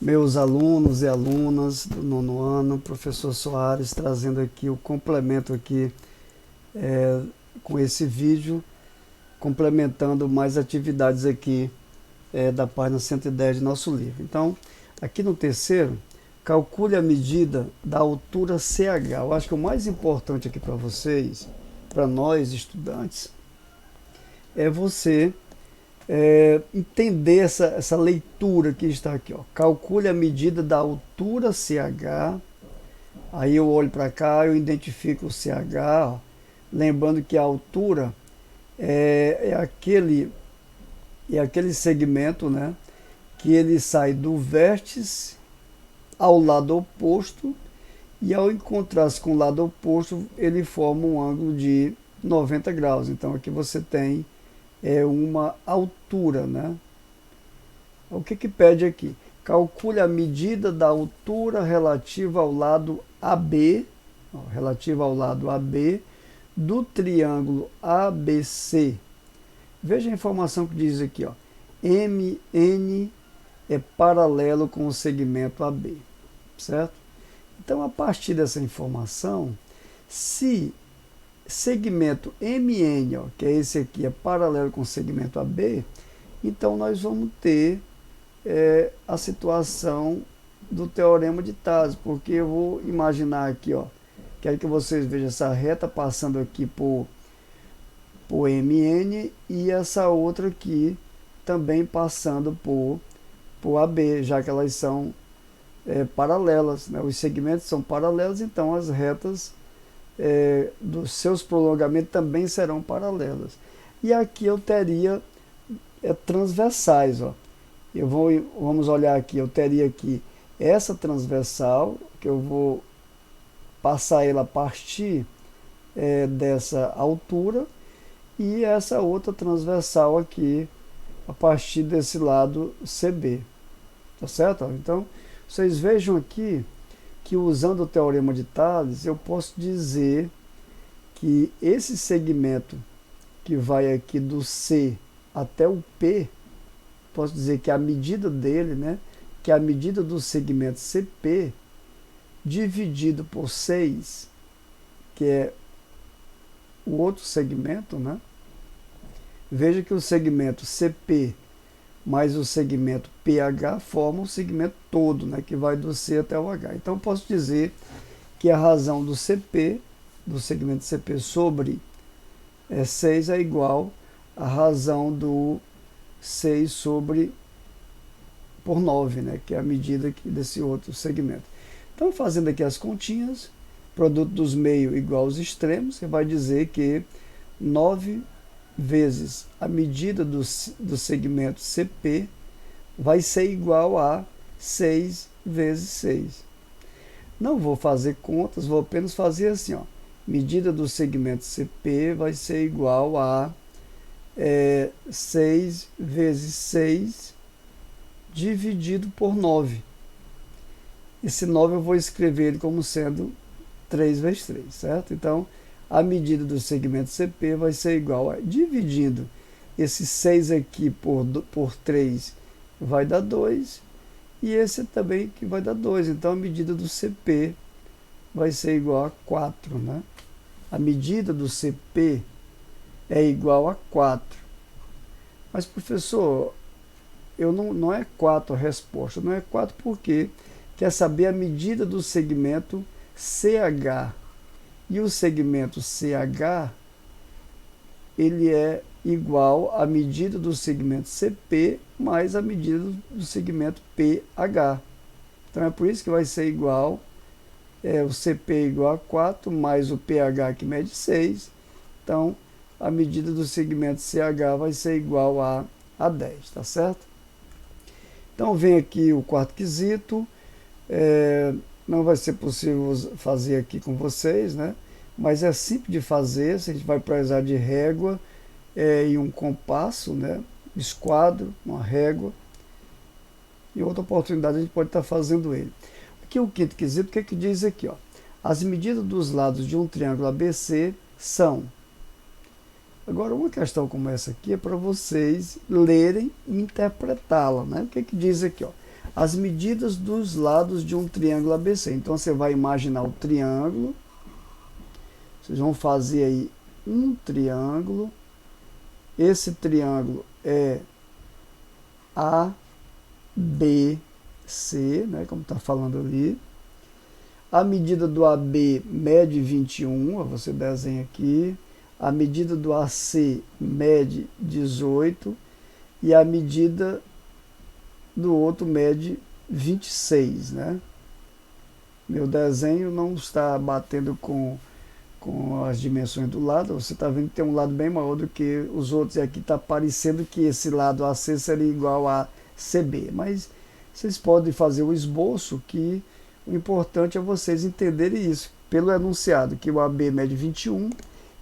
Meus alunos e alunas do nono ano, professor Soares trazendo aqui o complemento aqui com esse vídeo, complementando mais atividades aqui da página 110 de nosso livro. Então, aqui no terceiro, calcule a medida da altura CH. Eu acho que o mais importante aqui para vocês, para nós estudantes, é você entender essa leitura que está aqui. Ó. Calcule a medida da altura CH. Aí eu olho para cá, eu identifico o CH, ó, lembrando que a altura é aquele segmento, né, que ele sai do vértice ao lado oposto e ao encontrar-se com o lado oposto ele forma um ângulo de 90 graus. Então aqui você tem uma altura, né? O que pede aqui? Calcule a medida da altura relativa ao lado AB, do triângulo ABC. Veja a informação que diz aqui, ó. MN é paralelo com o segmento AB, certo? Então, a partir dessa informação, se segmento MN, ó, que é esse aqui, é paralelo com o segmento AB, então nós vamos ter a situação do teorema de Tales, porque eu vou imaginar aqui, ó, quero que vocês vejam essa reta passando aqui por MN e essa outra aqui também passando por AB, já que elas são paralelas, né? Os segmentos são paralelos, então as retas dos seus prolongamentos também serão paralelas. E aqui eu teria transversais, ó. Vamos olhar aqui, eu teria aqui essa transversal, que eu vou passar ela a partir dessa altura, e essa outra transversal aqui, a partir desse lado CB. Tá certo? Então, vocês vejam aqui que usando o teorema de Tales, eu posso dizer que esse segmento que vai aqui do C até o P, posso dizer que a medida dele, né, que é a medida do segmento CP, dividido por 6, que é o outro segmento, né? Veja que o segmento CP mais o segmento PH formam o segmento todo, né, que vai do C até o H. Então, posso dizer que a razão do CP, do segmento CP sobre 6 é igual à razão do 6 por 9, né, que é a medida aqui desse outro segmento. Então, fazendo aqui as continhas, produto dos meios igual aos extremos, você vai dizer que 9 vezes a medida do segmento CP vai ser igual a 6 vezes 6. Não vou fazer contas, vou apenas fazer assim, ó. Medida do segmento CP vai ser igual a 6 vezes 6 dividido por 9. Esse 9 eu vou escrever ele como sendo 3 vezes 3, certo? Então, a medida do segmento CP vai ser igual a, dividindo esse 6 aqui por 3 vai dar 2, e esse também que vai dar 2. Então, a medida do CP vai ser igual a 4, né? A medida do CP é igual a 4. Mas, professor, não é 4 a resposta. Não é 4 porque quer saber a medida do segmento CH. E o segmento CH, ele é igual à medida do segmento CP mais a medida do segmento PH. Então é por isso que vai ser igual, o CP é igual a 4 mais o PH que mede 6. Então a medida do segmento CH vai ser igual a 10, tá certo? Então vem aqui o quarto quesito. Não vai ser possível fazer aqui com vocês, né? Mas é simples de fazer. A gente vai precisar de régua e um compasso, né? Esquadro, uma régua. E outra oportunidade a gente pode estar fazendo ele. Aqui o quinto quesito, o que é que diz aqui? Ó? As medidas dos lados de um triângulo ABC são... Agora, uma questão como essa aqui é para vocês lerem e interpretá-la, né? O que é que diz aqui? Ó? as medidas dos lados de um triângulo ABC. Então você vai imaginar o triângulo, vocês vão fazer aí um triângulo, esse triângulo é ABC, né, como está falando ali. A medida do AB mede 21, você desenha aqui. A medida do AC mede 18 e a medida do outro mede 26, né? Meu desenho não está batendo com as dimensões do lado, você está vendo que tem um lado bem maior do que os outros, e aqui está parecendo que esse lado AC seria igual a CB, mas vocês podem fazer o esboço, que o importante é vocês entenderem isso, pelo enunciado, que o AB mede 21,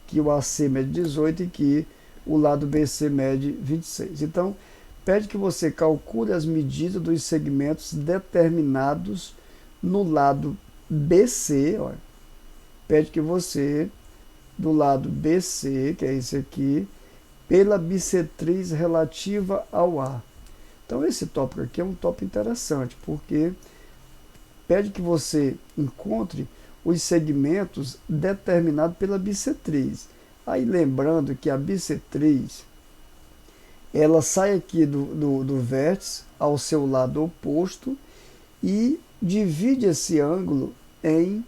que o AC mede 18 e que o lado BC mede 26. Então, pede que você calcule as medidas dos segmentos determinados no lado BC, olha. Pede que você, do lado BC, que é esse aqui, pela bissetriz relativa ao A. Então esse tópico aqui é um tópico interessante, porque pede que você encontre os segmentos determinados pela bissetriz. Aí lembrando que a bissetriz, ela sai aqui do vértice ao seu lado oposto e divide esse ângulo em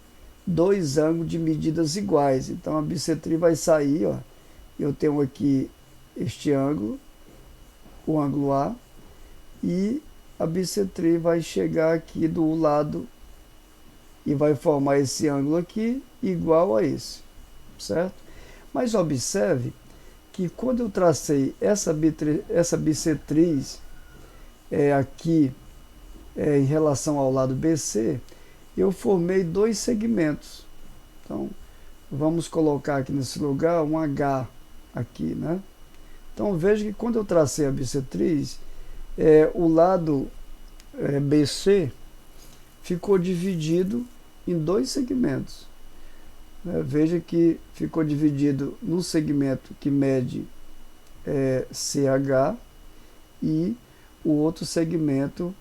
dois ângulos de medidas iguais. Então a bissetriz vai sair, ó, eu tenho aqui este ângulo, o ângulo A, e a bissetriz vai chegar aqui do lado e vai formar esse ângulo aqui igual a esse, certo? Mas observe que quando eu tracei essa bissetriz aqui em relação ao lado BC, eu formei dois segmentos. Então, vamos colocar aqui nesse lugar um H aqui, né? Então, veja que quando eu tracei a bissetriz, o lado BC ficou dividido em dois segmentos. Veja que ficou dividido num segmento que mede CH e o outro segmento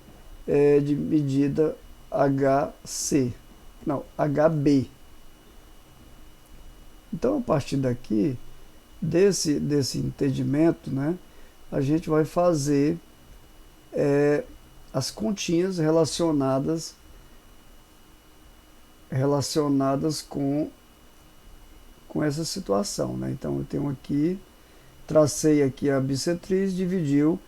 de medida HC, não, HB. Então, a partir daqui, desse entendimento, né, a gente vai fazer as continhas relacionadas com essa situação, né? Então, eu tenho aqui, tracei aqui a bissetriz, dividiu,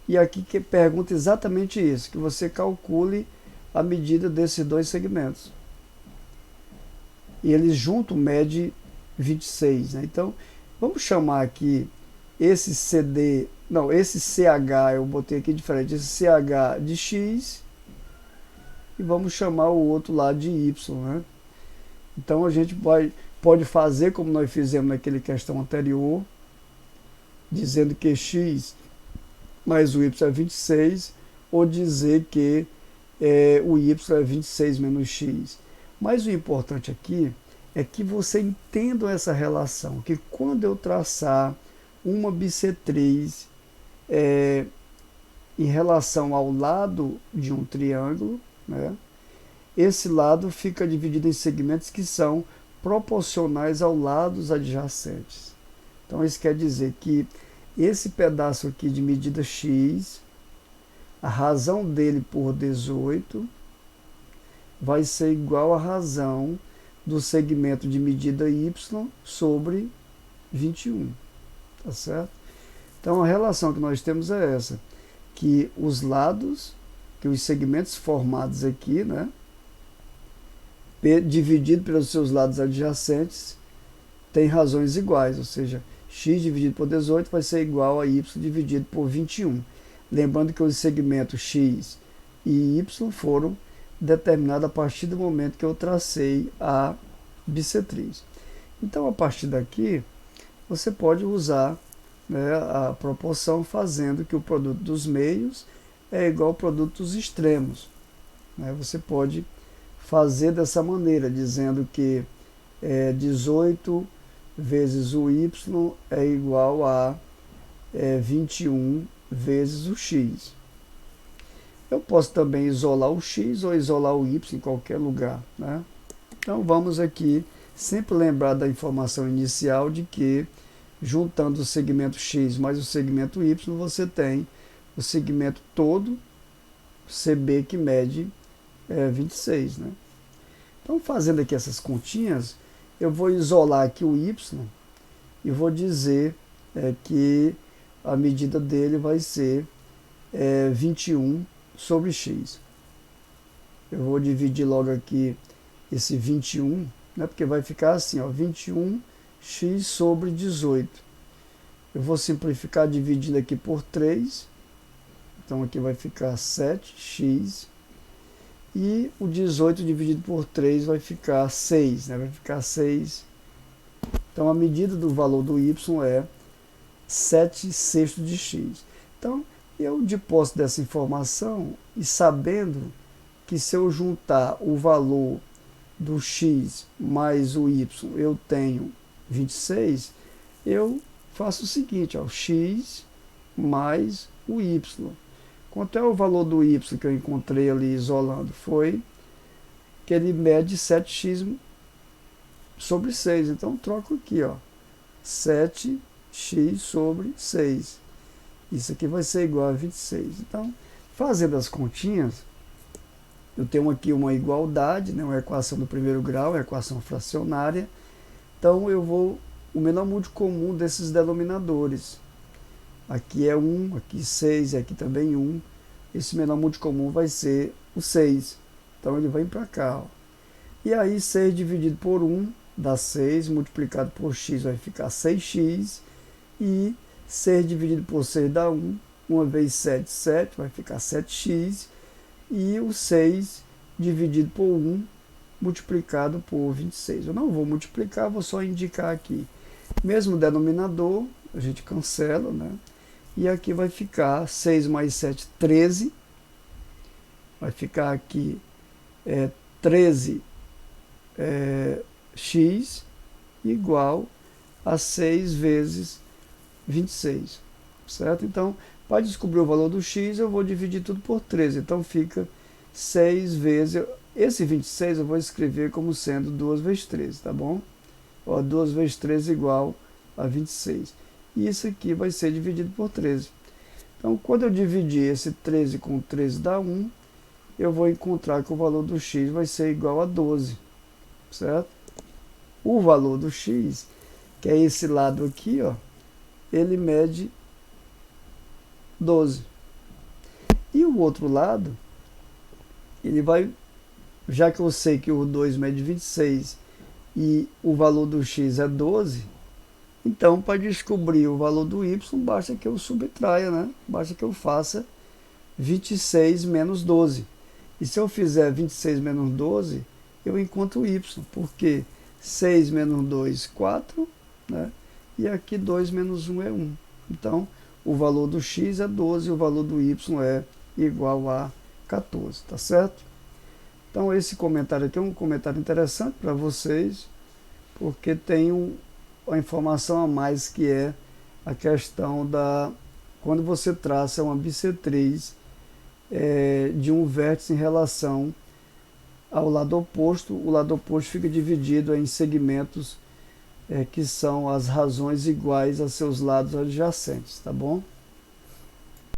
e aqui que pergunta exatamente isso, que você calcule a medida desses dois segmentos. E eles juntos medem 26, né? Então, vamos chamar aqui esse CD, não, esse CH, eu botei aqui diferente, esse CH de X, e vamos chamar o outro lá de Y, né? Então, a gente pode fazer como nós fizemos naquela questão anterior, dizendo que X mais o Y é 26, ou dizer que o Y é 26 menos X. Mas o importante aqui é que você entenda essa relação, que quando eu traçar uma bissetriz em relação ao lado de um triângulo, né, esse lado fica dividido em segmentos que são proporcionais aos lados adjacentes. Então isso quer dizer que esse pedaço aqui de medida X, a razão dele por 18 vai ser igual à razão do segmento de medida Y sobre 21, tá certo? Então a relação que nós temos é essa, que os lados, que os segmentos formados aqui, né, dividido pelos seus lados adjacentes, tem razões iguais, ou seja, x dividido por 18 vai ser igual a y dividido por 21. Lembrando que os segmentos x e y foram determinados a partir do momento que eu tracei a bissetriz. Então, a partir daqui, você pode usar, né, a proporção, fazendo que o produto dos meios é igual ao produto dos extremos. Né? Você pode fazer dessa maneira, dizendo que 18 vezes o y é igual a 21 vezes o x. Eu posso também isolar o x ou isolar o y em qualquer lugar, né? Então vamos aqui sempre lembrar da informação inicial de que juntando o segmento x mais o segmento y, você tem o segmento todo CB que mede 26, né? Então fazendo aqui essas continhas, eu vou isolar aqui o y e vou dizer que a medida dele vai ser 21 sobre x. Eu vou dividir logo aqui esse 21, né, porque vai ficar assim, ó, 21x sobre 18. Eu vou simplificar dividindo aqui por 3. Então aqui vai ficar 7x. E o 18 dividido por 3 vai ficar 6, né? Vai ficar 6. Então a medida do valor do y é 7/6 de x. Então, eu de posse dessa informação e sabendo que se eu juntar o valor do x mais o y, eu tenho 26, eu faço o seguinte, ó, x mais o y. Quanto é o valor do y que eu encontrei ali isolando? Foi que ele mede 7x sobre 6. Então, troco aqui, ó, 7x sobre 6. Isso aqui vai ser igual a 26. Então, fazendo as continhas, eu tenho aqui uma igualdade, né, uma equação do primeiro grau, uma equação fracionária. Então, eu vou o menor múltiplo comum desses denominadores. Aqui é 1, aqui 6, aqui também 1. Esse menor múltiplo comum vai ser o 6. Então ele vem para cá, ó. E aí 6 dividido por 1 dá 6, multiplicado por x vai ficar 6x. E 6 dividido por 6 dá 1. 1 vezes 7, 7, vai ficar 7x. E o 6 dividido por 1 multiplicado por 26. Eu não vou multiplicar, vou só indicar aqui. Mesmo denominador, a gente cancela, né? E aqui vai ficar 6 mais 7, 13. Vai ficar aqui 13x igual a 6 vezes 26. Certo? Então, para descobrir o valor do x, eu vou dividir tudo por 13. Então, fica 6 vezes... Esse 26 eu vou escrever como sendo 2 vezes 13, tá bom? Ó, 2 vezes 13 igual a 26. E isso aqui vai ser dividido por 13. Então, quando eu dividir esse 13 com 13 dá 1, eu vou encontrar que o valor do x vai ser igual a 12. Certo? O valor do x, que é esse lado aqui, ó, ele mede 12. E o outro lado, ele vai, já que eu sei que o 2 mede 26 e o valor do x é 12, então para descobrir o valor do y, basta que eu subtraia, né? Basta que eu faça 26 menos 12. E se eu fizer 26 menos 12, eu encontro o y, porque 6 menos 2, 4, né? E aqui 2 menos 1 é 1. Então, o valor do x é 12 e o valor do y é igual a 14, tá certo? Então, esse comentário aqui é um comentário interessante para vocês, porque tem a informação a mais, que é a questão da... Quando você traça uma bissetriz de um vértice em relação ao lado oposto, o lado oposto fica dividido em segmentos que são as razões iguais a seus lados adjacentes, tá bom?